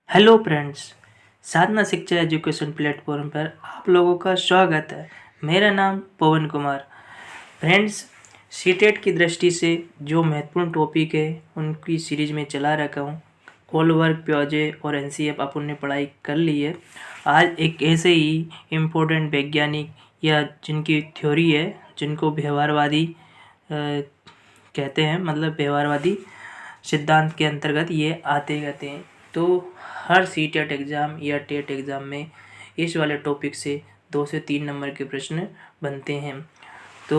Hello friends, साधना शिक्षा education platform पर आप लोगों का स्वागत है। मेरा नाम पवन कुमार। फ्रेंड्स, सीटेट की दृष्टि से जो महत्वपूर्ण टॉपिक है उनकी सीरीज में चला रखा हूँ। ऑल वर्क प्योजे और एनसीएफ अपन ने पढ़ाई कर ली है। आज एक ऐसे ही इम्पोर्टेंट वैज्ञानिक या जिनकी थ्योरी है, जिनको व्यवहारवादी कहते हैं, मतलब व्यवहारवादी सिद्धांत के अंतर्गत ये आते रहते हैं। तो हर सीटेट एग्ज़ाम या टेट एग्ज़ाम में इस वाले टॉपिक से 2 से 3 नंबर के प्रश्न बनते हैं। तो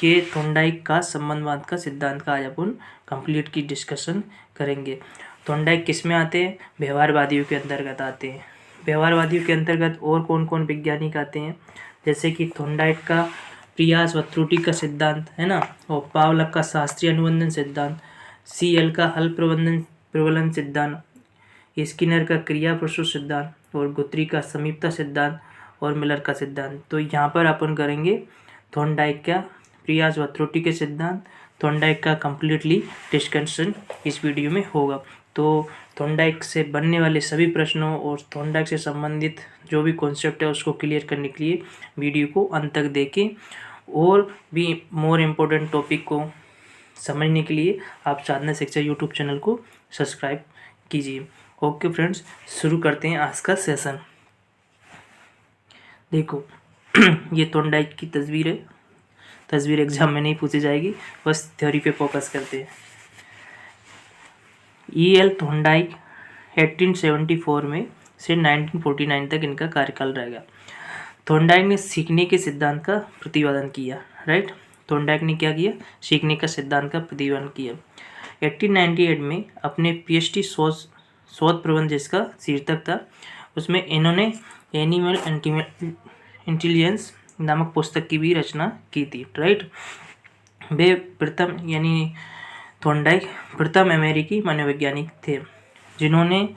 ये थॉर्नडाइक का संबंधवाद का सिद्धांत का आज अपन कंप्लीट की डिस्कशन करेंगे। थॉर्नडाइक किस में आते हैं? व्यवहारवादियों के अंतर्गत आते हैं। व्यवहारवादियों के अंतर्गत और कौन कौन वैज्ञानिक आते हैं? जैसे कि थॉर्नडाइक का प्रयास व त्रुटि का सिद्धांत है ना, और पावलक का शास्त्रीय अनुबंधन सिद्धांत, सीएल का हल प्रबलन सिद्धांत, स्किनर का क्रिया प्रसूत सिद्धांत और गुथरी का समीपता सिद्धांत और मिलर का सिद्धांत। तो यहाँ पर अपन करेंगे थॉर्नडाइक का प्रयास व त्रुटि के सिद्धांत। थॉर्नडाइक का कंप्लीटली डिस्कशन इस वीडियो में होगा। तो थॉर्नडाइक से बनने वाले सभी प्रश्नों और थॉर्नडाइक से संबंधित जो भी कॉन्सेप्ट है उसको क्लियर करने के लिए वीडियो को अंत तक देखें, और भी मोर इम्पोर्टेंट टॉपिक को समझने के लिए आप साधना शिक्षा यूट्यूब चैनल को सब्सक्राइब कीजिए। ओके फ्रेंड्स, शुरू करते हैं आज का सेशन। देखो ये थॉर्नडाइक की तस्वीर है। तस्वीर एग्जाम में नहीं पूछी जाएगी, बस थ्योरी पे फोकस करते हैं। E.L. थॉर्नडाइक 1874 में से 1949 तक इनका कार्यकाल रहेगा। थॉर्नडाइक ने सीखने के सिद्धांत का प्रतिपादन किया। राइट, थॉर्नडाइक ने क्या किया? सीखने का सिद्धांत का प्रतिपादन किया। 1898 में अपने PhD शोध प्रबंध जिसका शीर्षक था, उसमें इन्होंने एनिमल इंटेलिजेंस नामक पुस्तक की भी रचना की थी। राइट, वे प्रथम यानी थॉर्नडाइक प्रथम अमेरिकी मनोवैज्ञानिक थे जिन्होंने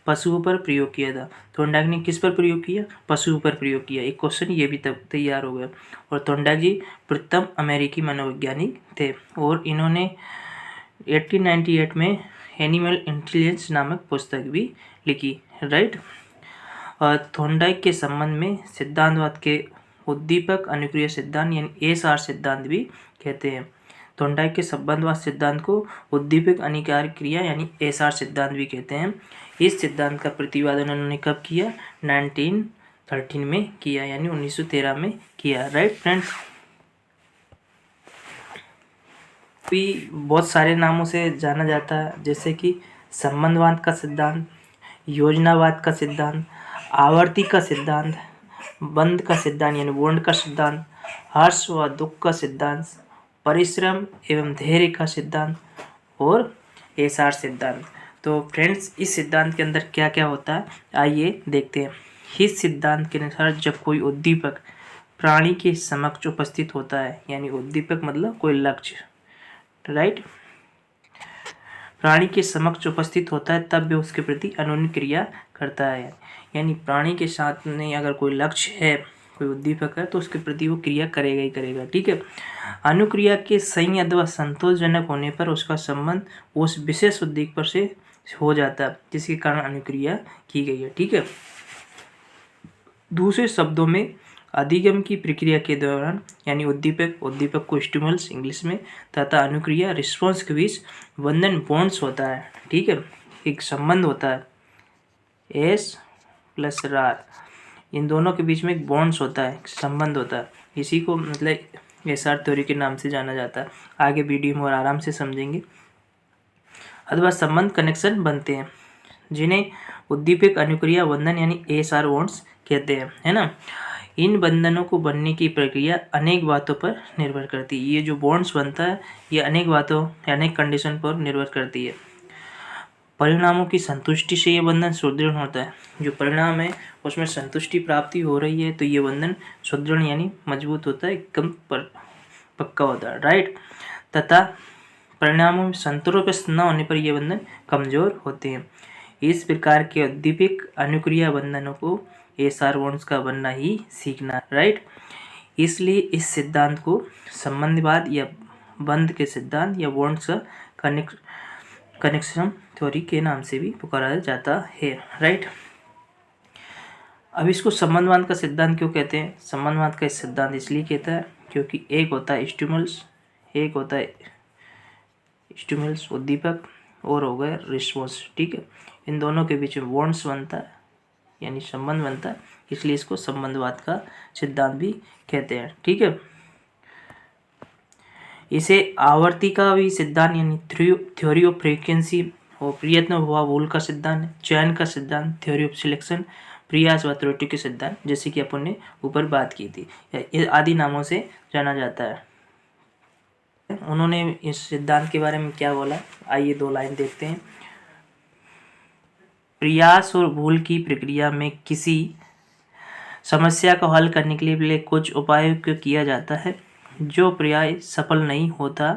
पशुओं पर प्रयोग किया था। थॉर्नडाइक ने किस पर प्रयोग किया? पशुओं पर प्रयोग किया। एक क्वेश्चन ये भी तैयार हो गया। और थॉर्नडाइक जी प्रथम अमेरिकी मनोवैज्ञानिक थे और इन्होंने 1898 में एनिमल इंटेलिजेंस नामक पुस्तक भी लिखी। राइट, और थॉर्नडाइक के संबंध में सिद्धांतवाद के उद्दीपक अनुक्रिया सिद्धांत यानी एसआर सिद्धांत भी कहते हैं। थॉर्नडाइक के संबंधवाद सिद्धांत को उद्दीपक अनिकार क्रिया यानी एसआर सिद्धांत भी कहते हैं। इस सिद्धांत का प्रतिपादन उन्होंने कब किया? 1913 में किया, यानी 1913 में किया। राइट फ्रेंड्स, भी बहुत सारे नामों से जाना जाता है, जैसे कि संबंधवाद का सिद्धांत, योजनावाद का सिद्धांत, आवर्ती का सिद्धांत, बंध का सिद्धांत यानी बॉन्ड का सिद्धांत, हर्ष व दुख का सिद्धांत, परिश्रम एवं धैर्य का सिद्धांत और एसआर सिद्धांत। तो फ्रेंड्स, इस सिद्धांत के अंदर क्या क्या होता है आइए देखते हैं। इस सिद्धांत के अनुसार जब कोई उद्दीपक प्राणी के समक्ष उपस्थित होता है, यानी उद्दीपक मतलब कोई लक्ष्य, राइट, प्राणी के समक्ष उपस्थित होता है, तब भी उसके प्रति अनुन्य क्रिया करता है। यानी प्राणी के साथ में अगर कोई लक्ष्य है, कोई उद्दीपक है, तो उसके प्रति वो क्रिया करेगा ही करेगा। ठीक है, अनुक्रिया के सही अथवा संतोषजनक होने पर उसका संबंध उस विशेष उद्दीपक से हो जाता है जिसके कारण अनुक्रिया की गई है। ठीक है, दूसरे शब्दों में अधिगम की प्रक्रिया के दौरान यानी उद्दीपक को स्टिमुलस इंग्लिश में तथा अनुक्रिया रिस्पॉन्स के बीच बंधन बॉन्ड्स होता है। ठीक है, एक संबंध होता है एस प्लस आर, इन दोनों के बीच में एक बॉन्ड्स होता है, संबंध होता है। इसी को मतलब एसआर थ्योरी के नाम से जाना जाता है। आगे वीडियो में और आराम से समझेंगे। अथवा संबंध कनेक्शन बनते हैं जिन्हें उद्दीपक अनुक्रिया बंधन यानी एसआर बॉन्ड्स कहते हैं, है ना। इन बंधनों को बनने की प्रक्रिया अनेक बातों पर निर्भर करती है। ये जो बॉन्ड्स बनता है ये अनेक बातों अनेक कंडीशन पर निर्भर करती है। परिणामों की संतुष्टि से ये बंधन सुदृढ़ होता है। जो परिणाम है उसमें संतुष्टि प्राप्ति हो रही है तो ये बंधन सुदृढ़ यानी मजबूत होता है, एकदम पक्का होता है। राइट, तथा परिणामों में संतोष न होने पर ये बंधन कमजोर होते हैं। इस प्रकार के उद्दीपक अनुक्रिया बंधनों को एसआर बॉन्ड्स का बनना ही सीखना। राइट, इसलिए इस सिद्धांत को संबंधवाद या बंध के सिद्धांत या बॉन्ड्स का कनेक्शन थ्योरी के नाम से भी पुकारा जाता है, राइट। अब इसको संबंधवाद का सिद्धांत क्यों कहते हैं? संबंधवाद का सिद्धांत इसलिए कहता है क्योंकि एक होता है स्टिमुलस उद्दीपक और हो गया रिस्पॉन्स, ठीक है। इन दोनों के बीच में बॉन्ड्स बनता है यानी संबंध बनता है, इसलिए इसको संबंधवाद का सिद्धांत भी कहते हैं, ठीक है। इसे आवर्ती का भी सिद्धांत यानी थ्योरी ऑफ फ्रीक्वेंसी और प्रयत्न हुआ भूल का सिद्धांत, चयन का सिद्धांत, थ्योरी ऑफ सिलेक्शन, प्रयास व त्रुटि के सिद्धांत, जैसे कि अपन ने ऊपर बात की थी, ये आदि नामों से जाना जाता है। उन्होंने इस सिद्धांत के बारे में क्या बोला, आइए 2 लाइन देखते हैं। प्रयास और भूल की प्रक्रिया में किसी समस्या को हल करने के लिए कुछ उपायों को किया जाता है। जो प्रयास सफल नहीं होता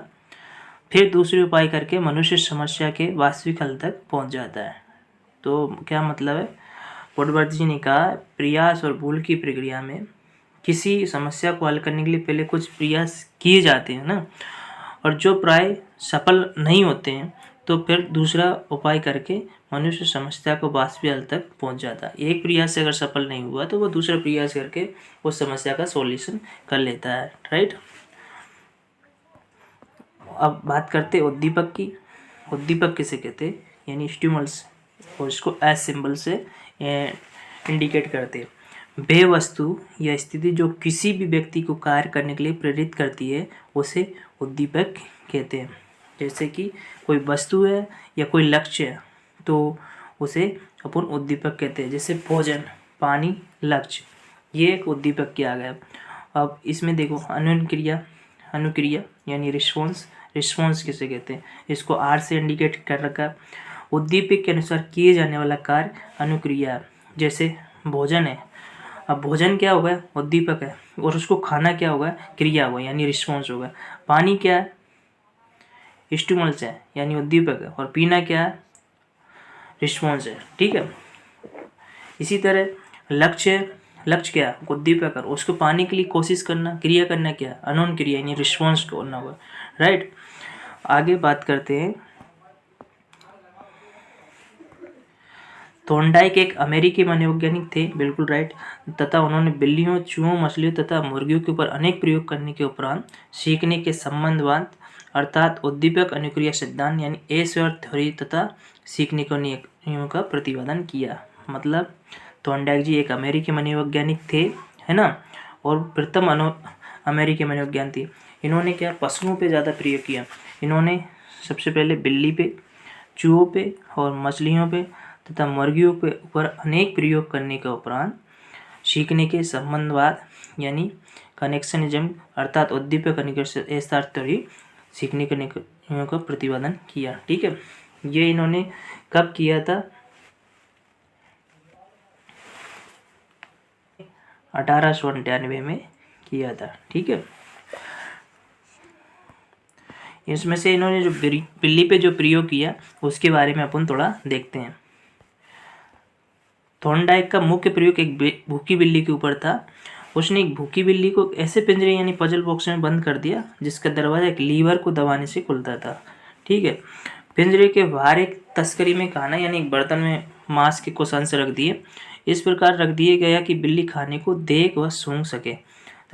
फिर दूसरे उपाय करके मनुष्य समस्या के वास्तविक हल तक पहुंच जाता है। तो क्या मतलब है? वुडवर्थ जी ने कहा प्रयास और भूल की प्रक्रिया में किसी समस्या को हल करने के लिए पहले कुछ प्रयास किए जाते हैं ना, और जो प्राय सफल नहीं होते हैं तो फिर दूसरा उपाय करके मनुष्य समस्या को वास्तविक हल तक पहुंच जाता है। एक प्रयास से अगर सफल नहीं हुआ तो वो दूसरा प्रयास करके उस समस्या का सॉल्यूशन कर लेता है, राइट। अब बात करते हैं उद्दीपक की। उद्दीपक किसे कहते हैं? यानी स्टिमुलस, और इसको एस सिंबल से इंडिकेट करते हैं। वे वस्तु या स्थिति जो किसी भी व्यक्ति को कार्य करने के लिए प्रेरित करती है उसे उद्दीपक कहते हैं। जैसे कि कोई वस्तु है या कोई लक्ष्य है तो उसे अपन उद्दीपक कहते हैं। जैसे भोजन, पानी, लक्ष्य, ये एक उद्दीपक किया गया। अब इसमें देखो अनुक्रिया यानी रिस्पॉन्स किसे कहते हैं? इसको आर से इंडिकेट कर रखा है। उद्दीपक के अनुसार किए जाने वाला कार्य अनुक्रिया। जैसे भोजन है, अब भोजन क्या होगा? उद्दीपक है, और उसको खाना क्या होगा? क्रिया होगा यानी रिस्पॉन्स होगा। पानी क्या है? स्टिमुलस है यानी उद्दीपक है, और पीना क्या है? रिस्पॉन्स है, ठीक है। इसी तरह लक्ष्य क्या है? उद्दीपक है, उसको पाने के लिए कोशिश करना, क्रिया करना क्या है? अनोन क्रिया यानी रिस्पॉन्स करना होगा, राइट। आगे बात करते हैं। थॉर्नडाइक एक अमेरिकी मनोवैज्ञानिक थे, बिल्कुल राइट, तथा उन्होंने बिल्लियों, चूहों, मछलियों तथा मुर्गियों के ऊपर अनेक प्रयोग करने के उपरांत सीखने के संबंधवाद अर्थात उद्दीपक अनुक्रिया सिद्धांत यानी एसवर्थ थ्योरी तथा सीखने के नियमों का प्रतिपादन किया। मतलब थॉर्नडाइक जी एक अमेरिकी मनोवैज्ञानिक थे, है ना, और प्रथम अमेरिकी मनोविज्ञान थी। इन्होंने क्या पशुओं पे ज़्यादा प्रयोग किया। इन्होंने सबसे पहले बिल्ली पे, चूहों पे और मछलियों पे तथा मुर्गियों के ऊपर अनेक प्रयोग करने के उपरांत सीखने के संबंधवाद यानी कनेक्शनिज्म अर्थात उद्दीपक अनुक्रिया थ्योरी सीखने के नियमों का प्रतिपादन किया, ठीक है। ये इन्होंने कब किया था? 1898 में किया था, ठीक है। इसमें से इन्होंने जो बिल्ली पे जो प्रयोग किया उसके बारे में अपन थोड़ा देखते हैं। थॉर्नडाइक का मुख्य प्रयोग एक भूखी बिल्ली के ऊपर था। उसने एक भूखी बिल्ली को ऐसे पिंजरे यानी पजल बॉक्स में बंद कर दिया जिसका दरवाजा एक लीवर को दबाने से खुलता था, ठीक है। पिंजरे के बाहर एक तस्करी में खाना यानी एक बर्तन में मांस के कुछ अंश रख दिए। इस प्रकार रख दिए गया कि बिल्ली खाने को देख व सूंघ सके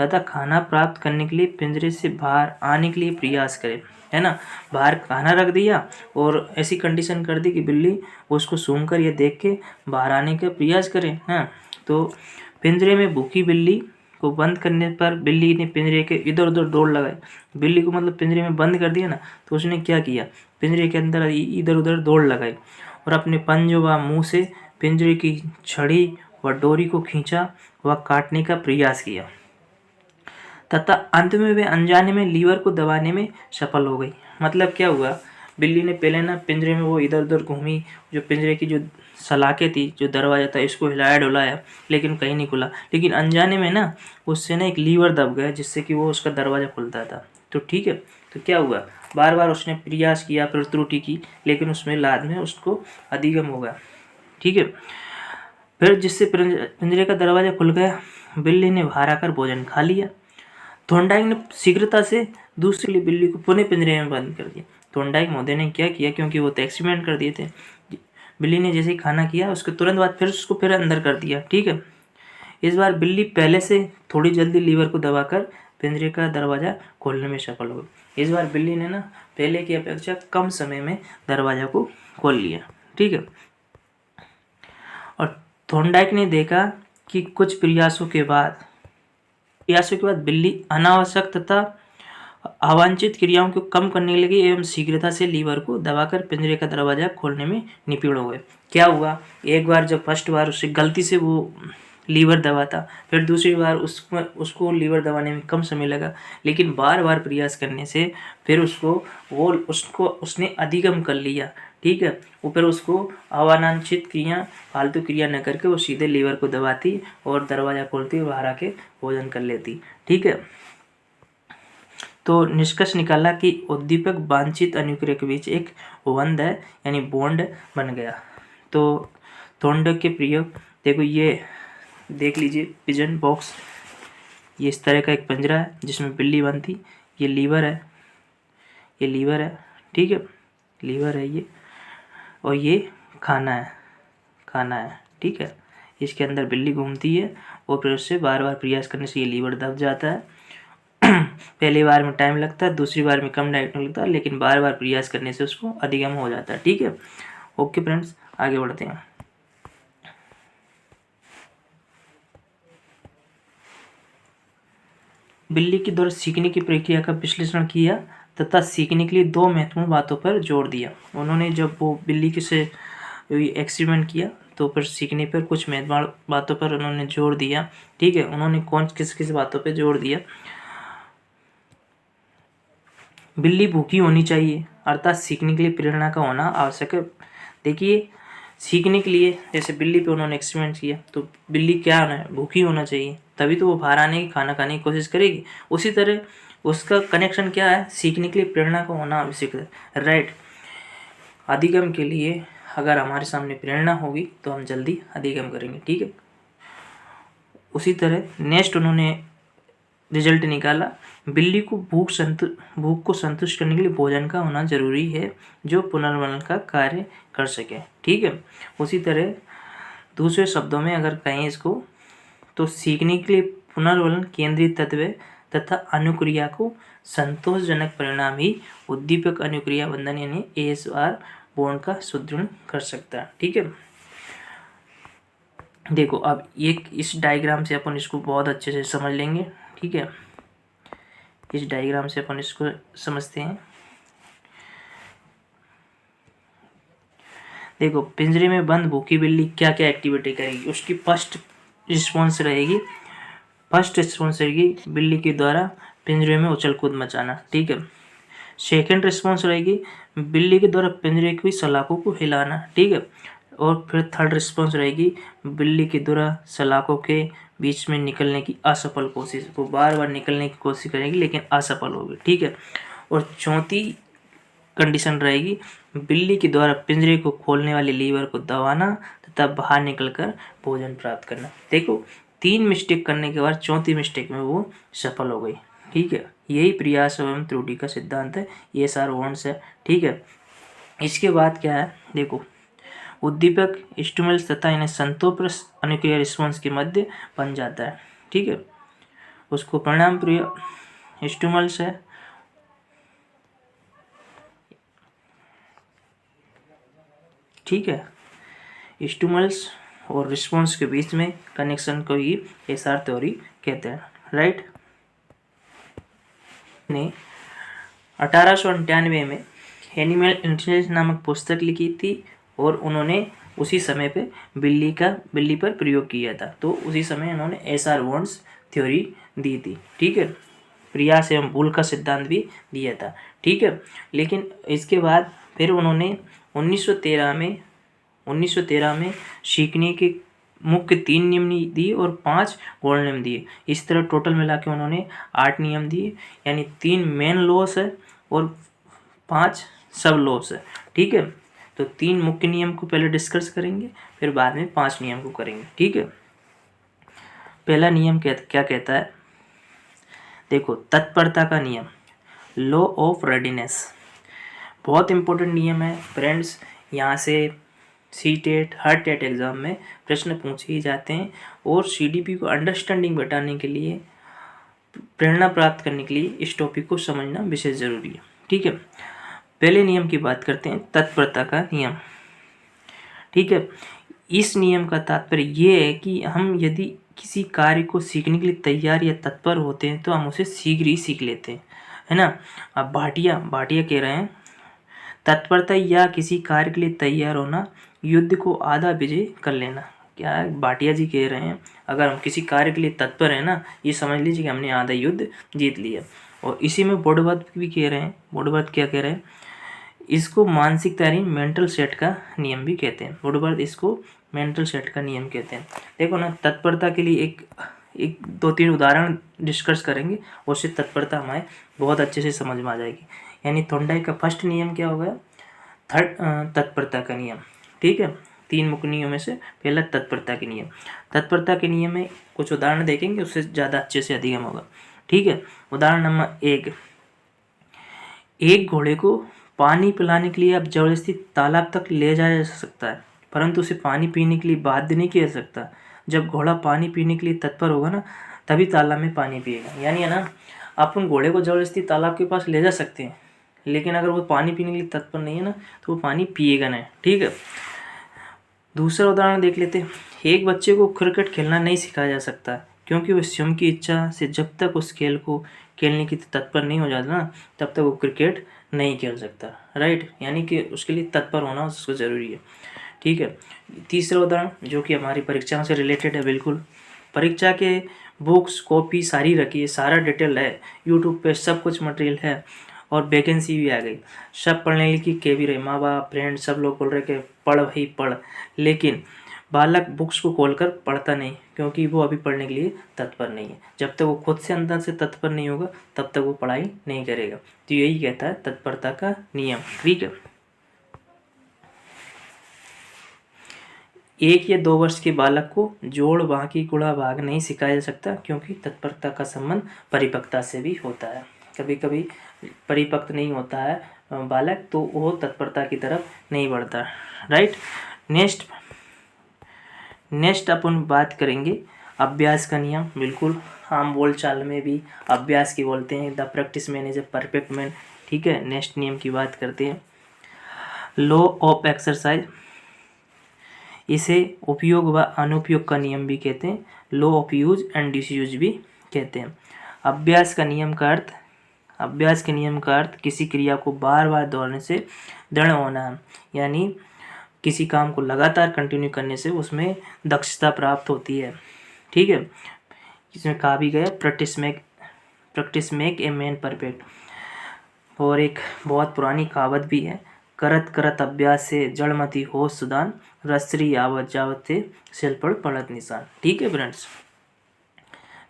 तथा खाना प्राप्त करने के लिए पिंजरे से बाहर आने के लिए प्रयास करे, है ना। बाहर खाना रख दिया और ऐसी कंडीशन कर दी कि बिल्ली उसको सूंघ कर या देख के बाहर आने का प्रयास करे, हाँ। तो पिंजरे में भूखी बिल्ली को बंद करने पर बिल्ली ने पिंजरे के इधर उधर दौड़ लगाई। बिल्ली को मतलब पिंजरे में बंद कर दिया ना, तो उसने क्या किया? पिंजरे के अंदर इधर उधर दौड़ लगाई और अपने पंजों व मुँह से पिंजरे की छड़ी व डोरी को खींचा व काटने का प्रयास किया तथा अंत में वे अनजाने में लीवर को दबाने में सफल हो गई। मतलब क्या हुआ? बिल्ली ने पहले ना पिंजरे में वो इधर उधर घूमी, जो पिंजरे की जो सलाखें थी, जो दरवाजा था, इसको हिलाया डुलाया लेकिन कहीं नहीं खुला। लेकिन अनजाने में ना उससे ना एक लीवर दब गया जिससे कि वो उसका दरवाजा खुलता था। तो ठीक है, तो क्या हुआ? बार बार उसने प्रयास किया, फिर त्रुटि की, लेकिन उसमें बाद में उसको अधिगम हो गया, ठीक है। फिर जिससे पिंजरे का दरवाजा खुल गया, बिल्ली ने बाहर आकर भोजन खा लिया। थॉर्नडाइक ने शीघ्रता से दूसरी बिल्ली को पुनः पिंजरे में बंद कर दिया। थॉर्नडाइक महोदय ने क्या किया, क्योंकि वो तो एक्सपेरिमेंट कर दिए थे, बिल्ली ने जैसे ही खाना किया उसके तुरंत बाद फिर उसको फिर अंदर कर दिया। ठीक है, इस बार बिल्ली पहले से थोड़ी जल्दी लीवर को दबाकर पिंजरे का दरवाज़ा खोलने में सफल हो गई। इस बार बिल्ली ने ना पहले की अपेक्षा कम समय में दरवाज़ा को खोल लिया। ठीक है, और थॉर्नडाइक ने देखा कि कुछ प्रयासों के बाद बिल्ली अनावश्यक तथा अवांछित क्रियाओं को कम करने लगी एवं शीघ्रता से लीवर को दबाकर पिंजरे का दरवाजा खोलने में निपुण हो गए। क्या हुआ, एक बार जब फर्स्ट बार उससे गलती से वो लीवर दबाता, फिर दूसरी बार उसको लीवर दबाने में कम समय लगा, लेकिन बार बार प्रयास करने से फिर उसने अधिगम कर लिया। ठीक है, वो फिर उसको अवांछित क्रिया, फालतू क्रिया न करके वो सीधे लीवर को दबाती और दरवाज़ा खोलती और बाहर आके भोजन कर लेती। ठीक है, तो निष्कर्ष निकाला कि उद्दीपक वांछित अनुक्रिया के बीच एक बंध है, यानी बॉन्ड बन गया। तो थॉर्नडाइक के प्रयोग देखो, ये देख लीजिए पिजन बॉक्स, ये इस तरह का एक पिंजरा है जिसमें बिल्ली बंद थी। ये लीवर है, ये लीवर है। ठीक है, लीवर है ये, और ये खाना है, खाना है। ठीक है, इसके अंदर बिल्ली घूमती है और फिर उससे बार बार प्रयास करने से ये लीवर दब जाता है। पहली बार में टाइम लगता है, दूसरी बार में कम टाइम लगता है, लेकिन बार बार प्रयास करने से उसको अधिगम हो जाता है। ठीक है, ओके फ्रेंड्स, आगे बढ़ते हैं। बिल्ली के द्वारा सीखने की प्रक्रिया का विश्लेषण किया तथा सीखने के लिए दो महत्वपूर्ण बातों पर जोर दिया। उन्होंने जब वो बिल्ली के से एक्सपेरिमेंट किया तो फिर सीखने पर कुछ महत्वपूर्ण बातों पर उन्होंने जोर दिया। ठीक है, उन्होंने किस किस बातों पर जोर दिया। बिल्ली भूखी होनी चाहिए, अर्थात सीखने के लिए प्रेरणा का होना आवश्यक है। देखिए, सीखने के लिए जैसे बिल्ली पे उन्होंने एक्सपेरिमेंट किया, तो बिल्ली क्या होना है, भूखी होना चाहिए, तभी तो वो बाहर आने की, खाना खाने की कोशिश करेगी। उसी तरह उसका कनेक्शन क्या है, सीखने के लिए प्रेरणा का होना आवश्यक है। राइट, अधिगम के लिए अगर हमारे सामने प्रेरणा होगी तो हम जल्दी अधिगम करेंगे। ठीक है, उसी तरह नेक्स्ट उन्होंने रिजल्ट निकाला, बिल्ली को भूख को संतुष्ट करने के लिए भोजन का होना जरूरी है जो पुनर्वलन का कार्य कर सके। ठीक है, उसी तरह दूसरे शब्दों में अगर कहें इसको, तो सीखने के लिए पुनर्वलन केंद्रीय तत्व तथा अनुक्रिया को संतोषजनक परिणाम ही उद्दीपक अनुक्रिया बंधन यानी ASR बॉन्ड का सुदृढ़ कर सकता है। ठीक है, देखो अब एक इस डायग्राम से अपन इसको बहुत अच्छे से समझ लेंगे। ठीक है, इस डायग्राम से अपन इसको समझते हैं। देखो, पिंजरे में बंद भूखी बिल्ली क्या क्या एक्टिविटी करेगी, उसकी फर्स्ट रिस्पॉन्स रहेगी बिल्ली के द्वारा पिंजरे में उछल कूद मचाना। ठीक है, सेकंड रिस्पॉन्स रहेगी बिल्ली के द्वारा पिंजरे की सलाखों को हिलाना। ठीक है, और फिर थर्ड रिस्पॉन्स रहेगी बिल्ली के द्वारा सलाखों के बीच में निकलने की असफल कोशिश, वो बार बार निकलने की कोशिश करेगी लेकिन असफल होगी। ठीक है, और चौथी कंडीशन रहेगी बिल्ली के द्वारा पिंजरे को खोलने वाले लीवर को दबाना तथा बाहर निकलकर भोजन प्राप्त करना। देखो, 3 मिस्टेक करने के बाद चौथी मिस्टेक में वो सफल हो गई। ठीक है, यही प्रयास एवं त्रुटि का सिद्धांत है, ये सार वॉन्ट्स है। ठीक है, इसके बाद क्या है, देखो, उद्दीपक स्टिमुलस तथा इन्हें संतोष अनुक्रिया रिस्पॉन्स के मध्य बन जाता है। ठीक है, उसको परिणाम प्रिय स्टिमुलस है, ठीक है, स्टिमुलस और रिस्पॉन्स के बीच में कनेक्शन को ही एसआर थ्योरी कहते हैं। राइट, ने 1898 में एनिमल इंटेलिजेंस नामक पुस्तक लिखी थी और उन्होंने उसी समय पे बिल्ली पर प्रयोग किया था। तो उसी समय उन्होंने एसआर वॉन्ट्स थ्योरी दी थी। ठीक है, प्रयास एवं भूल का सिद्धांत भी दिया था। ठीक है, लेकिन इसके बाद फिर उन्होंने 1913 में सीखने के मुख्य 3 नियम दिए और 5 गौण नियम दिए। इस तरह टोटल मिला के उन्होंने 8 नियम दिए, यानी 3 मेन लॉस है और 5 सब लॉस है। ठीक है, तो 3 मुख्य नियम को पहले डिस्कस करेंगे, फिर बाद में 5 नियम को करेंगे। ठीक है, पहला नियम क्या कहता है, देखो, तत्परता का नियम, लॉ ऑफ रेडीनेस। बहुत इम्पोर्टेंट नियम है फ्रेंड्स। यहाँ से सीटेट हर टेट एग्ज़ाम में प्रश्न पूछे ही जाते हैं और सीडीपी को अंडरस्टैंडिंग बढ़ाने के लिए, प्रेरणा प्राप्त करने के लिए इस टॉपिक को समझना विशेष ज़रूरी है। ठीक है, पहले नियम की बात करते हैं, तत्परता का नियम। ठीक है, इस नियम का तात्पर्य ये है कि हम यदि किसी कार्य को सीखने के लिए तैयार या तत्पर होते हैं तो हम उसे शीघ्र ही सीख लेते हैं, है ना। अब भाटिया कह रहे हैं, तत्परता या किसी कार्य के लिए तैयार होना, युद्ध को आधा विजय कर लेना। क्या है, भाटिया जी कह रहे हैं अगर हम किसी कार्य के लिए तत्पर हैं ना, ये समझ लीजिए कि हमने आधा युद्ध जीत लिया। और इसी में बोडवर्थ भी कह रहे हैं, बोडवर्थ क्या कह रहे हैं, इसको मानसिक तैयारी मेंटल सेट का नियम भी कहते हैं। बोडवर्थ इसको मेंटल सेट का नियम कहते हैं। देखो ना, तत्परता के लिए एक 2-3 उदाहरण डिस्कस करेंगे, उससे तत्परता हमारे बहुत अच्छे से समझ में आ जाएगी। यानी थॉर्नडाइक का फर्स्ट नियम क्या हो गया, तत्परता का नियम। ठीक है, 3 मुख्य नियमों में से पहला तत्परता के नियम। तत्परता के नियम में कुछ उदाहरण देखेंगे, उससे ज़्यादा अच्छे से अधिगम होगा। ठीक है, उदाहरण नंबर 1, एक घोड़े को पानी पिलाने के लिए आप जबरदस्ती तालाब तक ले जाया जा सकता है, परंतु उसे पानी पीने के लिए बाध्य नहीं किया जा सकता। जब घोड़ा पानी पीने के लिए तत्पर होगा ना, तभी तालाब में पानी पिएगा। यानी है ना, आप उन घोड़े को जबरदस्ती तालाब के पास ले जा सकते हैं, लेकिन अगर वो पानी पीने के लिए तत्पर नहीं है ना, तो वो पानी पिएगा नहीं। ठीक है, दूसरा उदाहरण देख लेते हैं। एक बच्चे को क्रिकेट खेलना नहीं सिखाया जा सकता, क्योंकि वह स्वयं की इच्छा से जब तक उस खेल को खेलने की तत्पर नहीं हो जाता ना, तब तक वो क्रिकेट नहीं खेल सकता। राइट, यानी कि उसके लिए तत्पर होना उसको ज़रूरी है। ठीक है, तीसरा उदाहरण जो कि हमारी परीक्षाओं से रिलेटेड है, बिल्कुल परीक्षा के बुक्स कॉपी सारी रखी है, सारा डिटेल है, यूट्यूब पे सब कुछ मटेरियल है, और वैकेंसी भी आ गई। सब पढ़ने की कह भी रहे, माँ बाप फ्रेंड सब लोग बोल रहे कि पढ़ भाई पढ़, लेकिन बालक बुक्स को खोलकर पढ़ता नहीं, क्योंकि वो अभी पढ़ने के लिए तत्पर नहीं है। जब तक वो खुद से अंदर से तत्पर नहीं होगा, तब तक वो पढ़ाई नहीं करेगा। तो यही कहता है तत्परता का नियम। ठीक है, 1 या 2 वर्ष के बालक को जोड़ बाकी गुणा भाग नहीं सिखाया जा सकता, क्योंकि तत्परता का संबंध परिपक्वता से भी होता है। कभी कभी परिपक्व नहीं होता है बालक, तो वो तत्परता की तरफ नहीं बढ़ता। राइट, नेक्स्ट अपन बात करेंगे अभ्यास का नियम। बिल्कुल आम बोल चाल में भी अभ्यास की बोलते हैं, the practice man is a perfect man. ठीक है, नेक्स्ट नियम की बात करते हैं, लॉ ऑफ एक्सरसाइज। इसे उपयोग व अनुपयोग का नियम भी कहते हैं, law of use and disuse भी कहते हैं। अभ्यास के नियम का अर्थ किसी क्रिया को बार बार दोहराने से दृढ़ होना है। यानी किसी काम को लगातार कंटिन्यू करने से उसमें दक्षता प्राप्त होती है। ठीक है, इसमें कहा भी गया practice make a man perfect. और एक बहुत पुरानी कहावत भी है, करत करत अभ्यास से जड़मती हो सुदान, रसरी आवत जावत से सिल पर पड़त निशान। ठीक है फ्रेंड्स,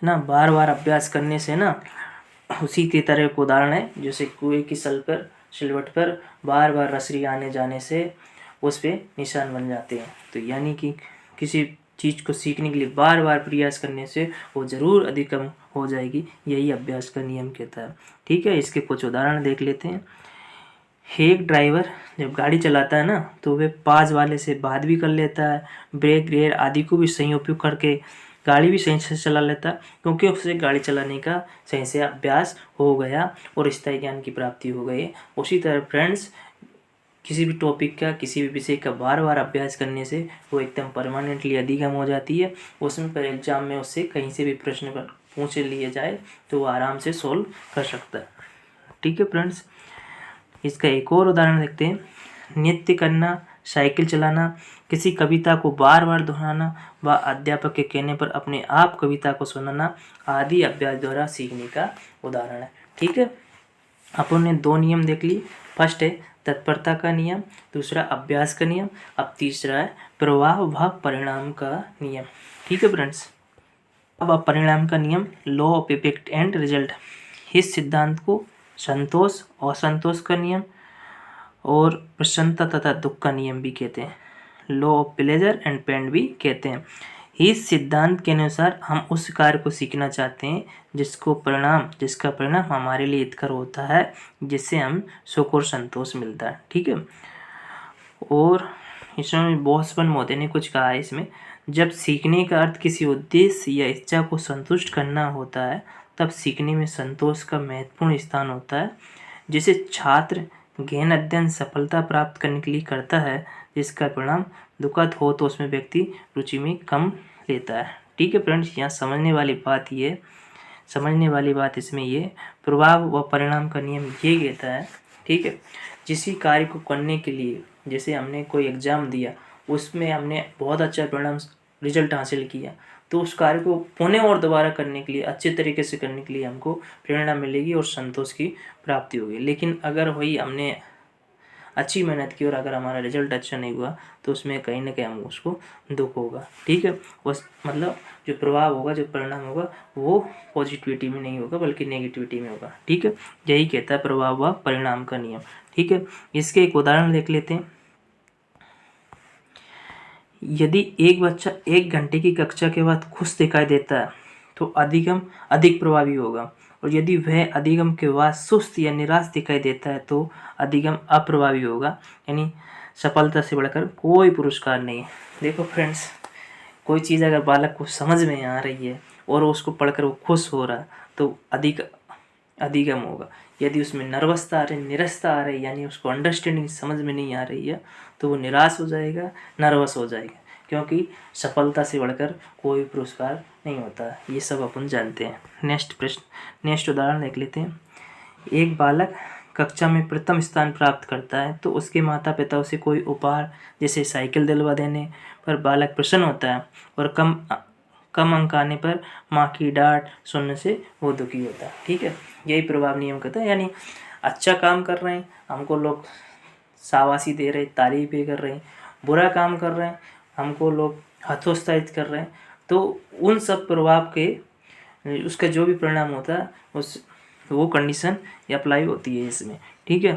ना बार बार अभ्यास करने से ना, उसी की तरह एक उदाहरण है, जैसे कुएं की सिलवट पर बार बार रसरी आने जाने से उस पर निशान बन जाते हैं। तो यानी कि किसी चीज़ को सीखने के लिए बार बार प्रयास करने से वो ज़रूर अधिगम हो जाएगी, यही अभ्यास का नियम कहता है। ठीक है, इसके कुछ उदाहरण देख लेते हैं। एक ड्राइवर जब गाड़ी चलाता है ना, तो वह पास वाले से बात भी कर लेता है, ब्रेक गियर आदि को भी सही उपयोग करके गाड़ी भी सही से चला लेता है, क्योंकि उससे गाड़ी चलाने का सही से अभ्यास हो गया और स्थायी ज्ञान की प्राप्ति हो गई। उसी तरह फ्रेंड्स, किसी भी टॉपिक का, किसी भी विषय का बार बार अभ्यास करने से वो एकदम परमानेंटली अधिगम हो जाती है। उसमें पर एग्जाम में उससे कहीं से भी प्रश्न पूछ लिए जाए तो वो आराम से सोल्व कर सकता है। ठीक है फ्रेंड्स, इसका एक और उदाहरण देखते हैं, नृत्य करना, साइकिल चलाना, किसी कविता को बार बार दोहराना व अध्यापक के कहने पर अपने आप कविता को सुनाना आदि अभ्यास द्वारा सीखने का उदाहरण है। ठीक है, अपन ने 2 नियम देख लिए, फर्स्ट है तत्परता का नियम, दूसरा अभ्यास का नियम, अब तीसरा है प्रवाह व परिणाम का नियम। ठीक है फ्रेंड्स, अब परिणाम का नियम, law of effect and result. इस सिद्धांत को संतोष असंतोष का नियम और प्रसन्नता तथा दुख का नियम भी कहते हैं, law of pleasure and pain भी कहते हैं। इस सिद्धांत के अनुसार हम उस कार्य को सीखना चाहते हैं जिसका परिणाम हमारे लिए हितकर होता है, जिससे हम सुख और संतोष मिलता है। ठीक है। और इसमें बॉसवन मोदी ने कुछ कहा है इसमें, जब सीखने का अर्थ किसी उद्देश्य या इच्छा को संतुष्ट करना होता है तब सीखने में संतोष का महत्वपूर्ण स्थान होता है। जिसे छात्र गहन अध्ययन सफलता प्राप्त करने के लिए करता है, जिसका परिणाम दुखद हो तो उसमें व्यक्ति रुचि में कम लेता है। ठीक है फ्रेंड्स, यहाँ समझने वाली बात इसमें ये प्रभाव व परिणाम का नियम ये कहता है। ठीक है। किसी कार्य को करने के लिए, जैसे हमने कोई एग्ज़ाम दिया, उसमें हमने बहुत अच्छा परिणाम रिजल्ट हासिल किया, तो उस कार्य को पुनः और दोबारा करने के लिए, अच्छे तरीके से करने के लिए हमको प्रेरणा मिलेगी और संतोष की प्राप्ति होगी। लेकिन अगर वही हमने अच्छी मेहनत की और अगर हमारा रिजल्ट अच्छा नहीं हुआ तो उसमें कहीं ना कहीं हम उसको दुख होगा। ठीक है। उस मतलब जो प्रभाव होगा, जो परिणाम होगा, वो पॉजिटिविटी में नहीं होगा बल्कि नेगेटिविटी में होगा। ठीक है। यही कहता है प्रभाव व परिणाम का नियम। ठीक है। इसके एक उदाहरण देख लेते हैं। यदि एक बच्चा 1 घंटे की कक्षा के बाद खुश दिखाई देता है तो अधिगम अधिक प्रभावी होगा, और यदि वह अधिगम के बाद सुस्त या निराश दिखाई देता है तो अधिगम अप्रभावी होगा। यानी सफलता से बढ़कर कोई पुरस्कार नहीं है। देखो फ्रेंड्स, कोई चीज़ अगर बालक को समझ में आ रही है और उसको पढ़कर वो खुश हो रहा है तो अधिगम होगा। यदि उसमें नर्वसता आ रही, निरसता आ रही, यानी उसको अंडरस्टैंडिंग समझ में नहीं आ रही है, तो वो निराश हो जाएगा, नर्वस हो जाएगा, क्योंकि सफलता से बढ़कर कोई पुरस्कार नहीं होता। ये सब अपन जानते हैं। नेक्स्ट उदाहरण देख लेते हैं। एक बालक कक्षा में प्रथम स्थान प्राप्त करता है तो उसके माता पिता उसे कोई उपहार जैसे साइकिल दिलवा देने पर बालक प्रसन्न होता है, और कम अंक आने पर माँ की डांट सुनने से वो दुखी होता है। ठीक है। यही प्रभाव नियम कहता है। यानी अच्छा काम कर रहे हैं, हमको लोग शाबाशी दे रहे, तारीफें कर रहे हैं, बुरा काम कर रहे हैं, हमको लोग हतोत्साहित कर रहे हैं, तो उन सब प्रभाव के उसका जो भी परिणाम होता है वो कंडीशन अप्लाई होती है इसमें। ठीक है।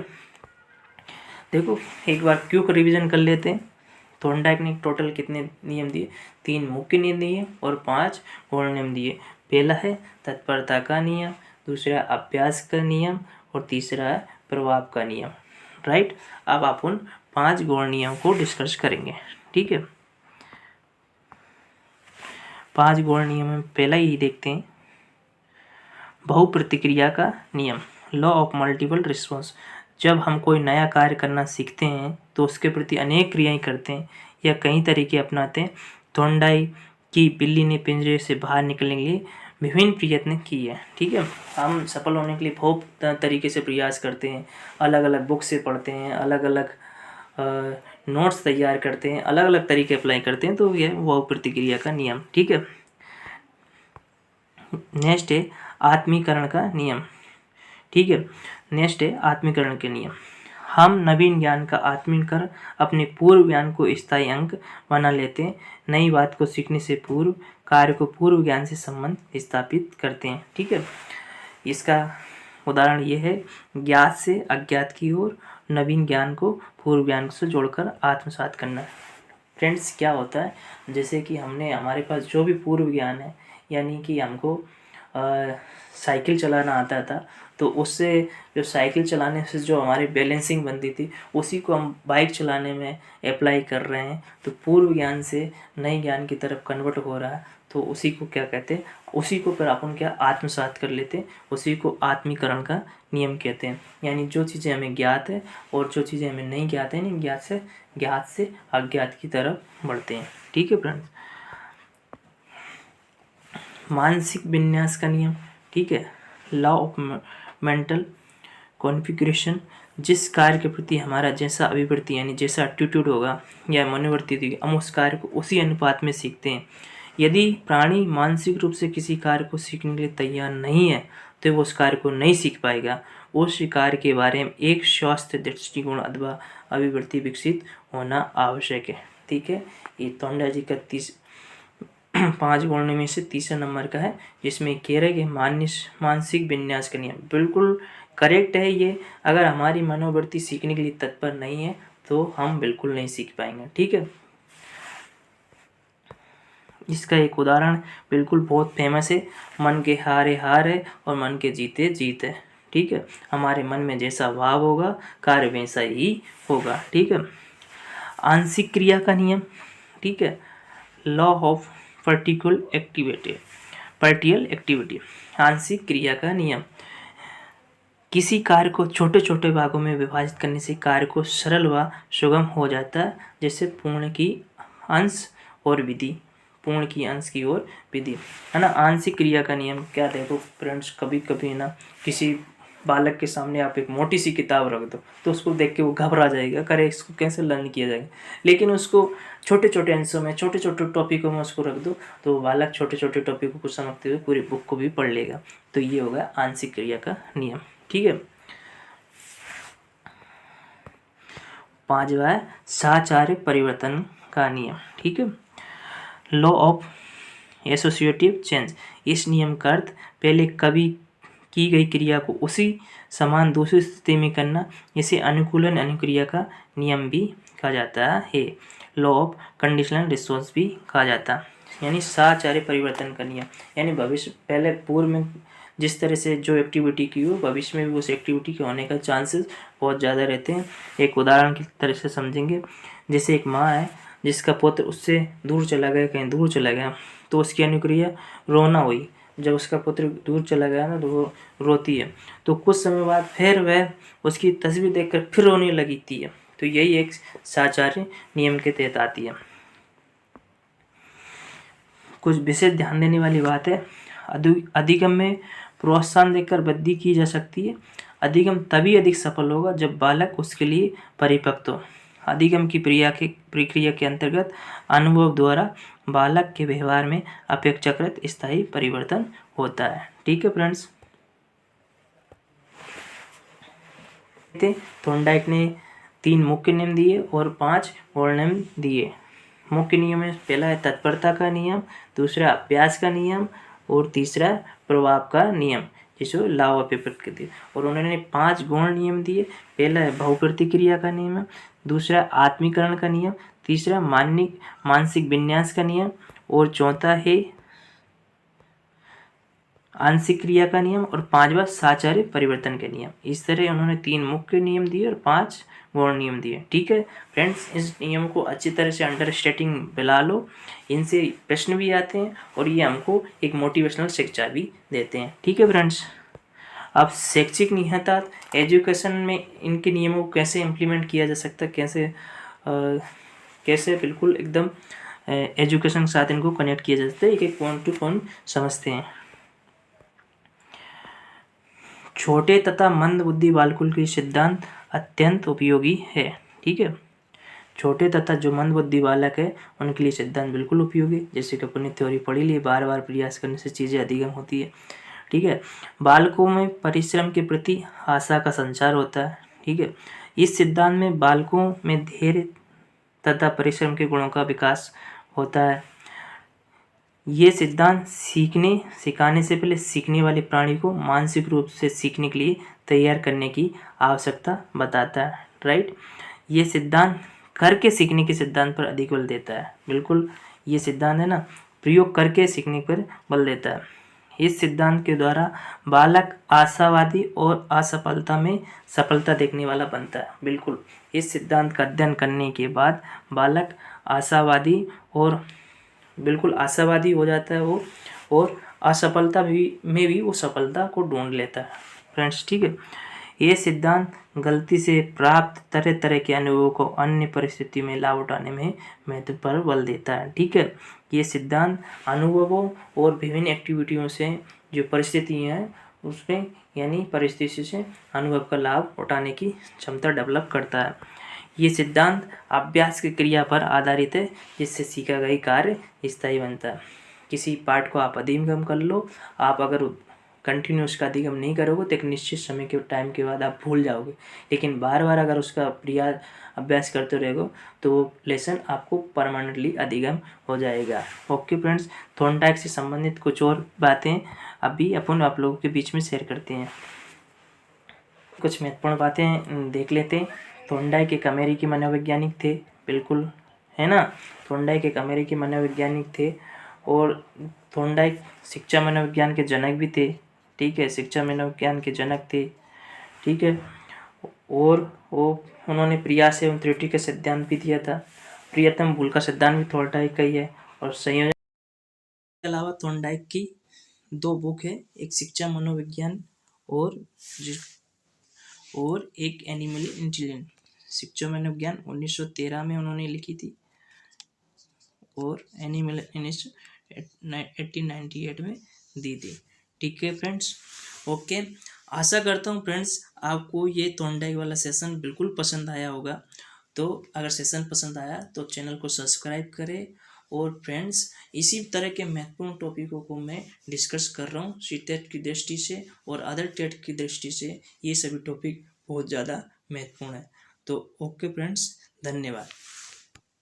देखो एक बार क्विक रिवीजन कर लेते हैं। थॉर्नडाइक ने टोटल कितने नियम दिए? 3 मुख्य नियम दिए और 5 गौण नियम दिए। पहला है तत्परता का नियम, दूसरा अभ्यास का नियम और तीसरा है प्रभाव का नियम। राइट। अब अपन 5 गौण नियम को डिस्कस करेंगे। ठीक है। 5 गौण नियम में पहला ही देखते हैं, बहुप्रतिक्रिया का नियम, लॉ ऑफ मल्टीपल रिस्पॉन्स। जब हम कोई नया कार्य करना सीखते हैं तो उसके प्रति अनेक क्रियाएं करते हैं या कई तरीके अपनाते हैं। थॉर्नडाइक की बिल्ली ने पिंजरे से बाहर निकलने के लिए विभिन्न प्रयत्न किए। ठीक है। हम सफल होने के लिए बहुत तरीके से प्रयास करते हैं, अलग अलग बुक से पढ़ते हैं, अलग अलग नोट्स तैयार करते हैं, अलग अलग तरीके अप्लाई करते हैं, तो यह बहुप्रतिक्रिया का नियम। ठीक है। नेक्स्ट है आत्मीकरण का नियम। ठीक है। नेक्स्ट है आत्मीकरण के नियम। हम नवीन ज्ञान का आत्मीकरण अपने पूर्व ज्ञान को स्थायी अंग बना लेते हैं। नई बात को सीखने से पूर्व कार्य को पूर्व ज्ञान से संबंध स्थापित करते हैं। ठीक है। इसका उदाहरण ये है, ज्ञात से अज्ञात की ओर, नवीन ज्ञान को पूर्व ज्ञान से जोड़कर आत्मसात करना। फ्रेंड्स क्या होता है, जैसे कि हमारे पास जो भी पूर्व ज्ञान है, यानी कि हमको साइकिल चलाना आता था, तो उससे जो साइकिल चलाने से जो हमारी बैलेंसिंग बनती थी उसी को हम बाइक चलाने में अप्लाई कर रहे हैं, तो पूर्व ज्ञान से नए ज्ञान की तरफ कन्वर्ट हो रहा है, तो उसी को क्या कहते हैं, उसी को फिर अपन क्या आत्मसात कर लेते हैं, उसी को आत्मीकरण का नियम कहते हैं। यानी जो चीज़ें हमें ज्ञात है और जो चीज़ें हमें नहीं ज्ञात है, नहीं ज्ञात से अज्ञात की तरफ बढ़ते हैं। ठीक है फ्रेंड्स। मानसिक विन्यास का नियम। ठीक है। Law of mental configuration. जिस कार्य के प्रति हमारा जैसा अभिवृत्ति यानी जैसा एटीट्यूड होगा या मनोवृत्ति होगी, हम उस कार्य को उसी अनुपात में सीखते हैं। यदि प्राणी मानसिक रूप से किसी कार्य को सीखने के लिए तैयार नहीं है तो वो उस कार्य को नहीं सीख पाएगा। उस कार्य के बारे में एक स्वस्थ दृष्टिकोण अथवा अभिवृत्ति विकसित होना आवश्यक है। ठीक है। ये थॉर्नडाइक जी का 5 गुण में से तीसरा नंबर का है, जिसमें कह रहे कि मानसिक विन्यास का नियम बिल्कुल करेक्ट है। ये अगर हमारी मनोवृत्ति सीखने के लिए तत्पर नहीं है तो हम बिल्कुल नहीं सीख पाएंगे। ठीक है। इसका एक उदाहरण बिल्कुल बहुत फेमस है, मन के हारे हार है और मन के जीते जीत है। ठीक है, हमारे मन में जैसा भाव होगा कार्य वैसा ही होगा। ठीक है, आंशिक क्रिया का नियम। ठीक है, लॉ ऑफ पार्टियल एक्टिविटी, आंशिक क्रिया का नियम। किसी कार्य को छोटे छोटे भागों में विभाजित करने से कार्य को सरल व सुगम हो जाता है, जैसे पूर्ण की अंश और विधि, पूर्ण की अंश की ओर विधि, है ना। आंशिक क्रिया का नियम क्या, देखो फ्रेंड्स, कभी कभी ना किसी बालक के सामने आप एक मोटी सी किताब रख दो तो उसको देख के वो घबरा जाएगा, करे इसको कैसे लर्न किया जाएगा। लेकिन उसको छोटे छोटे अंशों में, छोटे छोटे टॉपिकों में उसको रख दो तो बालक छोटे छोटे टॉपिकों को समझते हुए पूरी बुक को भी पढ़ लेगा। तो ये होगा आंशिक क्रिया का नियम। ठीक है, 5वां है साचार्य परिवर्तन का नियम। ठीक है, लॉ ऑफ एसोसिएटिव चेंज। इस नियम का अर्थ पहले कभी की गई क्रिया को उसी समान दूसरी स्थिति में करना, इसे अनुकूलन अनुक्रिया का नियम भी कहा जाता है। लॉ ऑफ कंडीशनल रिस्पॉन्स भी कहा जाता है। यानी साचार्य परिवर्तन का नियम, यानी भविष्य पहले पूर्व में जिस तरह से जो एक्टिविटी की हो, भविष्य में भी उस एक्टिविटी के होने का चांसेस बहुत ज़्यादा रहते हैं। एक उदाहरण की तरह से समझेंगे, जैसे एक माँ है जिसका पुत्र उससे दूर चला गया, कहीं दूर चला गया, तो उसकी अनुक्रिया रोना हुई। जब उसका पुत्र दूर चला गया ना तो वो रोती है, तो कुछ समय बाद फिर वह उसकी तस्वीर देखकर फिर रोने लगती है। तो यही एक साचार्य नियम के तहत आती है। कुछ विशेष ध्यान देने वाली बात है, अधिगम में प्रोत्साहन देकर वृद्धि की जा सकती है। अधिगम तभी अधिक सफल होगा जब बालक उसके लिए परिपक्व हो। अधिगम की प्रक्रिया के अंतर्गत अनुभव द्वारा बालक के व्यवहार में अपेक्षाकृत स्थायी परिवर्तन होता है। ठीक है फ्रेंड्स, थॉर्नडाइक ने 3 मुख्य नियम दिए और 5 गौण नियम दिए। मुख्य नियम में पहला है तत्परता का नियम, दूसरा अभ्यास का नियम और तीसरा प्रभाव का नियम, जिसे लॉ ऑफ इफेक्ट कहते हैं। और उन्होंने 5 गौण नियम दिए। पहला है बहुप्रतिक्रिया का नियम, दूसरा आत्मीकरण का नियम, तीसरा मानसिक विन्यास का नियम और चौथा है आंशिक क्रिया का नियम और 5वां साचार्य परिवर्तन के नियम। इस तरह उन्होंने 3 मुख्य नियम दिए और 5 गौण नियम दिए। ठीक है फ्रेंड्स, इस नियम को अच्छी तरह से अंडरस्टैंडिंग मिला लो, इनसे प्रश्न भी आते हैं और ये हमको एक मोटिवेशनल शिक्षा भी देते हैं। ठीक है फ्रेंड्स, अब शैक्षिक निहितार्थ एजुकेशन में इनके नियमों को कैसे इम्प्लीमेंट किया जा सकता है, कैसे बिल्कुल एकदम एजुकेशन के साथ इनको कनेक्ट किया जा सकता है, एक एक पॉइंट टू पॉइंट समझते हैं। छोटे तथा मंद बुद्धि बालकों के सिद्धांत अत्यंत उपयोगी है। ठीक है, छोटे तथा जो मंद बुद्धि बालक है उनके लिए सिद्धांत बिल्कुल उपयोगी, जैसे कि अपनी थ्योरी पढ़ी ली, बार बार प्रयास करने से चीज़ें अधिगम होती है। ठीक है, बालकों में परिश्रम के प्रति आशा का संचार होता है। ठीक है, इस सिद्धांत में बालकों में धैर्य तथा परिश्रम के गुणों का विकास होता है। ये सिद्धांत सिखाने से पहले सीखने वाले प्राणी को मानसिक रूप से सीखने के लिए तैयार करने की आवश्यकता बताता है। राइट, ये सिद्धांत करके सीखने के सिद्धांत पर अधिक बल देता है। बिल्कुल, ये सिद्धांत है ना, प्रयोग करके सीखने पर बल देता है। इस सिद्धांत के द्वारा बालक आशावादी और असफलता में सफलता देखने वाला बनता है। बिल्कुल, इस सिद्धांत का अध्ययन करने के बाद बालक आशावादी और बिल्कुल आशावादी हो जाता है वो, और असफलता में भी वो सफलता को ढूंढ लेता है फ्रेंड्स। ठीक है, ये सिद्धांत गलती से प्राप्त तरह तरह के अनुभवों को अन्य परिस्थिति में लाभ उठाने में महत्व पर बल देता है। ठीक है, ये सिद्धांत अनुभवों और विभिन्न एक्टिविटियों से जो परिस्थितियाँ हैं उसमें यानी परिस्थिति से अनुभव का लाभ उठाने की क्षमता डेवलप करता है। ये सिद्धांत अभ्यास की क्रिया पर आधारित है, जिससे सीखा गई कार्य स्थायी बनता है। किसी पाठ को आप अधिगम कर लो, आप अगर कंटिन्यू उसका अधिगम नहीं करोगे तो एक निश्चित समय के टाइम के बाद आप भूल जाओगे, लेकिन बार बार अगर उसका प्रयास अभ्यास करते रहोगे तो वो लेसन आपको परमानेंटली अधिगम हो जाएगा। ओके फ्रेंड्स, थॉर्नडाइक से संबंधित कुछ और बातें अभी अपन आप लोगों के बीच में शेयर करते हैं। कुछ महत्वपूर्ण बातें देख लेते हैं। थॉर्नडाइक एक अमेरिकी मनोवैज्ञानिक थे, बिल्कुल, है ना। थॉर्नडाइक एक अमेरिकी मनोवैज्ञानिक थे और थॉर्नडाइक शिक्षा मनोविज्ञान के जनक भी थे। ठीक है, शिक्षा मनोविज्ञान के जनक थे। ठीक है, और वो उन्होंने प्रयास एवं त्रुटि का सिद्धांत भी दिया था। प्रियतम भूल का सिद्धांत भी थॉर्नडाइक का ही है। और संयोजन के अलावा थॉर्नडाइक की 2 बुक है, एक शिक्षा मनोविज्ञान और एक एनिमल इंटेलिजेंस। शिक्षा मनोविज्ञान 1913 में उन्होंने लिखी थी और एनिमल इंटेलिजेंस 1898 में दी थी। ठीक है फ्रेंड्स, ओके। आशा करता हूँ फ्रेंड्स आपको ये थॉर्नडाइक वाला सेशन बिल्कुल पसंद आया होगा। तो अगर सेशन पसंद आया तो चैनल को सब्सक्राइब करें। और फ्रेंड्स इसी तरह के महत्वपूर्ण टॉपिकों को मैं डिस्कस कर रहा हूँ सीटेट की दृष्टि से और अदर टेट की दृष्टि से। ये सभी टॉपिक बहुत ज़्यादा महत्वपूर्ण है। तो ओके फ्रेंड्स, धन्यवाद।